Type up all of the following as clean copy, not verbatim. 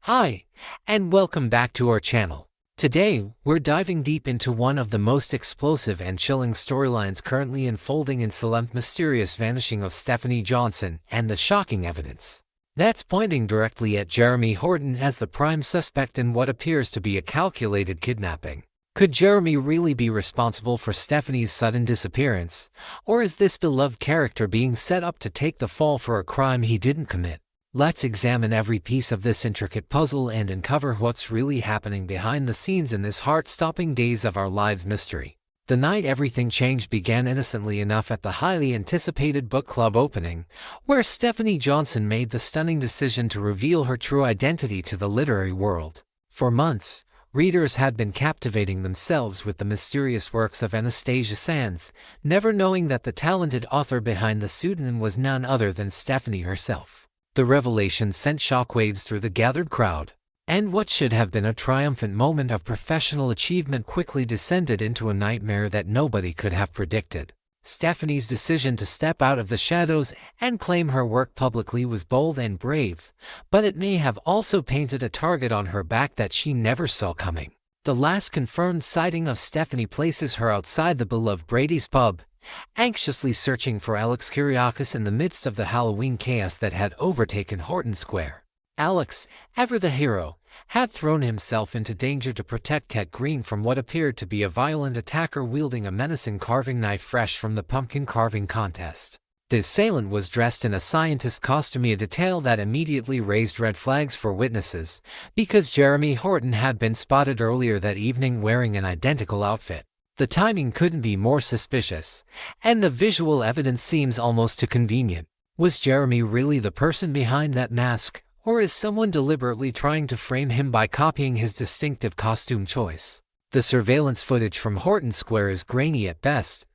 Hi, and welcome back to our channel. Today, we're diving deep into one of the most explosive and chilling storylines currently unfolding in Salem's mysterious vanishing of Stephanie Johnson and the shocking evidence that's pointing directly at Jeremy Horton as the prime suspect in what appears to be a calculated kidnapping. Could Jeremy really be responsible for Stephanie's sudden disappearance, or is this beloved character being set up to take the fall for a crime he didn't commit? Let's examine every piece of this intricate puzzle and uncover what's really happening behind the scenes in this heart-stopping Days of Our Lives mystery. The night everything changed began innocently enough at the highly anticipated book club opening, where Stephanie Johnson made the stunning decision to reveal her true identity to the literary world. For months, readers had been captivating themselves with the mysterious works of Anastasia Sands, never knowing that the talented author behind the pseudonym was none other than Stephanie herself. The revelation sent shockwaves through the gathered crowd, and what should have been a triumphant moment of professional achievement quickly descended into a nightmare that nobody could have predicted. Stephanie's decision to step out of the shadows and claim her work publicly was bold and brave, but it may have also painted a target on her back that she never saw coming. The last confirmed sighting of Stephanie places her outside the beloved Brady's pub, anxiously searching for Alex Kyriakis in the midst of the Halloween chaos that had overtaken Horton Square. Alex, ever the hero, had thrown himself into danger to protect Cat Green from what appeared to be a violent attacker wielding a menacing carving knife fresh from the pumpkin carving contest. The assailant was dressed in a scientist costume, a detail that immediately raised red flags for witnesses, because Jeremy Horton had been spotted earlier that evening wearing an identical outfit. The timing couldn't be more suspicious, and the visual evidence seems almost too convenient. Was Jeremy really the person behind that mask, or is someone deliberately trying to frame him by copying his distinctive costume choice? The surveillance footage from Horton Square is grainy at best,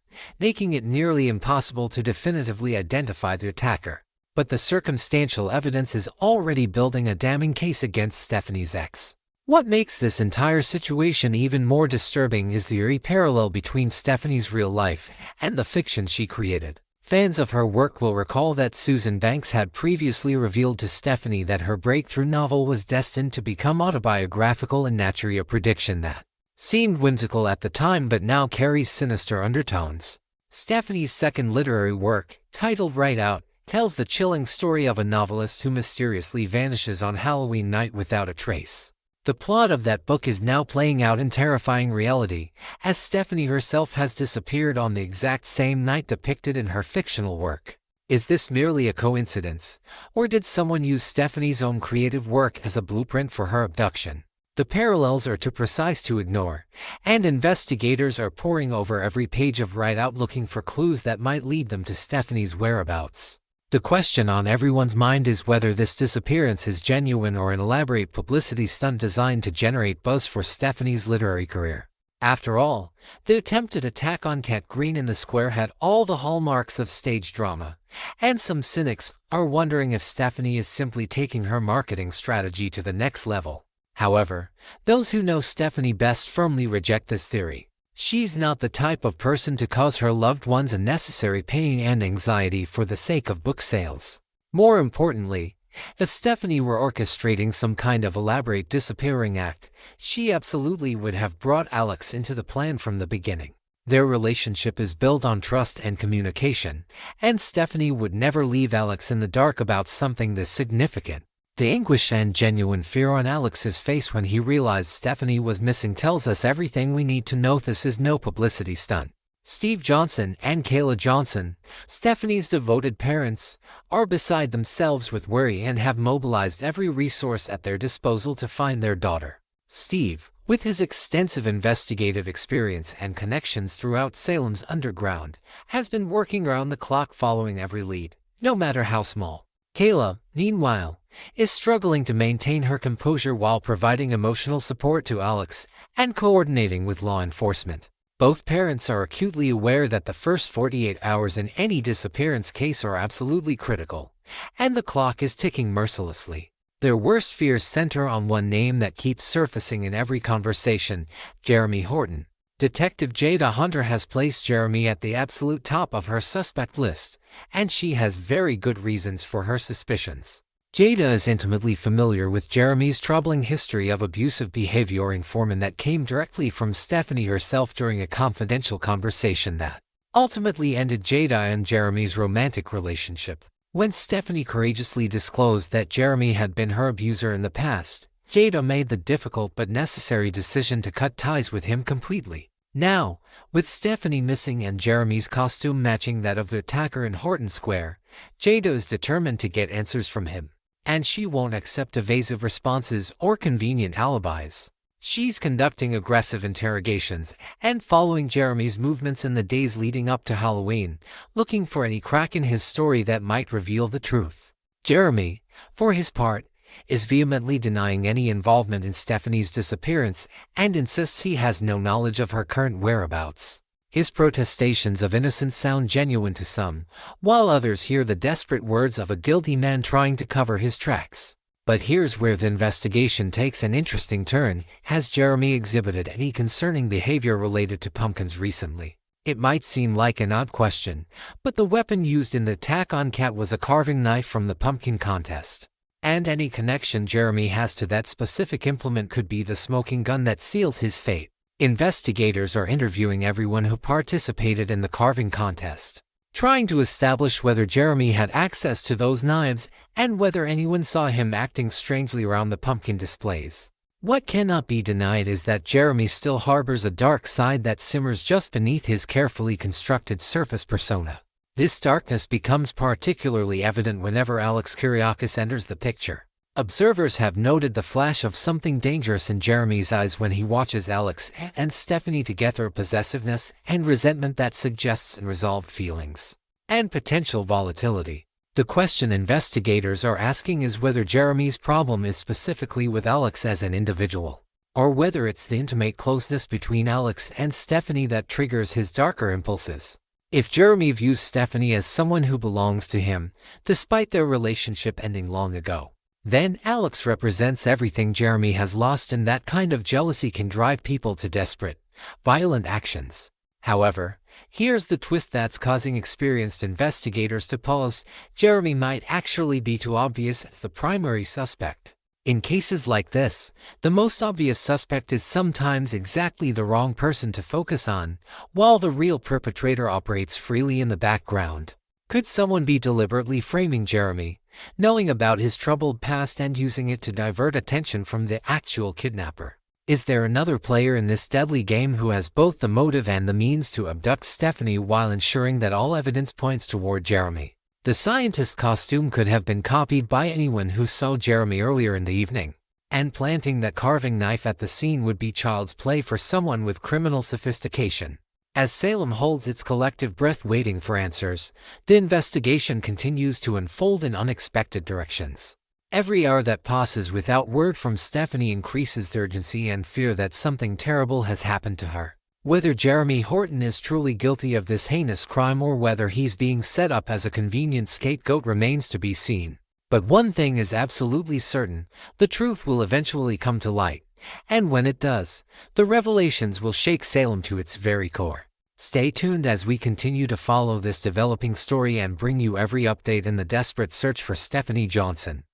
making it nearly impossible to definitively identify the attacker. But the circumstantial evidence is already building a damning case against Stephanie's ex. What makes this entire situation even more disturbing is the eerie parallel between Stephanie's real life and the fiction she created. Fans of her work will recall that Susan Banks had previously revealed to Stephanie that her breakthrough novel was destined to become autobiographical in nature, a prediction that seemed whimsical at the time but now carries sinister undertones. Stephanie's second literary work, titled Right Out, tells the chilling story of a novelist who mysteriously vanishes on Halloween night without a trace. The plot of that book is now playing out in terrifying reality, as Stephanie herself has disappeared on the exact same night depicted in her fictional work. Is this merely a coincidence, or did someone use Stephanie's own creative work as a blueprint for her abduction? The parallels are too precise to ignore, and investigators are poring over every page of Right Out looking for clues that might lead them to Stephanie's whereabouts. The question on everyone's mind is whether this disappearance is genuine or an elaborate publicity stunt designed to generate buzz for Stephanie's literary career. After all, the attempted attack on Cat Green in the square had all the hallmarks of stage drama, and some cynics are wondering if Stephanie is simply taking her marketing strategy to the next level. However, those who know Stephanie best firmly reject this theory. She's not the type of person to cause her loved ones unnecessary pain and anxiety for the sake of book sales. More importantly, if Stephanie were orchestrating some kind of elaborate disappearing act, she absolutely would have brought Alex into the plan from the beginning. Their relationship is built on trust and communication, and Stephanie would never leave Alex in the dark about something this significant. The anguish and genuine fear on Alex's face when he realized Stephanie was missing tells us everything we need to know. This is no publicity stunt. Steve Johnson and Kayla Johnson, Stephanie's devoted parents, are beside themselves with worry and have mobilized every resource at their disposal to find their daughter. Steve, with his extensive investigative experience and connections throughout Salem's underground, has been working around the clock following every lead, no matter how small. Kayla, meanwhile, is struggling to maintain her composure while providing emotional support to Alex and coordinating with law enforcement. Both parents are acutely aware that the first 48 hours in any disappearance case are absolutely critical, and the clock is ticking mercilessly. Their worst fears center on one name that keeps surfacing in every conversation: Jeremy Horton. Detective Jada Hunter has placed Jeremy at the absolute top of her suspect list, and she has very good reasons for her suspicions. Jada is intimately familiar with Jeremy's troubling history of abusive behavior in Foreman that came directly from Stephanie herself during a confidential conversation that ultimately ended Jada and Jeremy's romantic relationship. When Stephanie courageously disclosed that Jeremy had been her abuser in the past, Jada made the difficult but necessary decision to cut ties with him completely. Now, with Stephanie missing and Jeremy's costume matching that of the attacker in Horton Square, Jada is determined to get answers from him. And she won't accept evasive responses or convenient alibis. She's conducting aggressive interrogations and following Jeremy's movements in the days leading up to Halloween, looking for any crack in his story that might reveal the truth. Jeremy, for his part, is vehemently denying any involvement in Stephanie's disappearance and insists he has no knowledge of her current whereabouts. His protestations of innocence sound genuine to some, while others hear the desperate words of a guilty man trying to cover his tracks. But here's where the investigation takes an interesting turn. Has Jeremy exhibited any concerning behavior related to pumpkins recently? It might seem like an odd question, but the weapon used in the attack on Kat was a carving knife from the pumpkin contest. And any connection Jeremy has to that specific implement could be the smoking gun that seals his fate. Investigators are interviewing everyone who participated in the carving contest, trying to establish whether Jeremy had access to those knives and whether anyone saw him acting strangely around the pumpkin displays. What cannot be denied is that Jeremy still harbors a dark side that simmers just beneath his carefully constructed surface persona. This darkness becomes particularly evident whenever Alex Kyriakis enters the picture. Observers have noted the flash of something dangerous in Jeremy's eyes when he watches Alex and Stephanie together, possessiveness and resentment that suggests unresolved feelings and potential volatility. The question investigators are asking is whether Jeremy's problem is specifically with Alex as an individual, or whether it's the intimate closeness between Alex and Stephanie that triggers his darker impulses. If Jeremy views Stephanie as someone who belongs to him, despite their relationship ending long ago, then Alex represents everything Jeremy has lost, and that kind of jealousy can drive people to desperate, violent actions. However, here's the twist that's causing experienced investigators to pause. Jeremy might actually be too obvious as the primary suspect. In cases like this, the most obvious suspect is sometimes exactly the wrong person to focus on, while the real perpetrator operates freely in the background. Could someone be deliberately framing Jeremy, knowing about his troubled past and using it to divert attention from the actual kidnapper? Is there another player in this deadly game who has both the motive and the means to abduct Stephanie while ensuring that all evidence points toward Jeremy? The scientist's costume could have been copied by anyone who saw Jeremy earlier in the evening, and planting that carving knife at the scene would be child's play for someone with criminal sophistication. As Salem holds its collective breath waiting for answers, the investigation continues to unfold in unexpected directions. Every hour that passes without word from Stephanie increases the urgency and fear that something terrible has happened to her. Whether Jeremy Horton is truly guilty of this heinous crime or whether he's being set up as a convenient scapegoat remains to be seen. But one thing is absolutely certain: the truth will eventually come to light. And when it does, the revelations will shake Salem to its very core. Stay tuned as we continue to follow this developing story and bring you every update in the desperate search for Stephanie Johnson.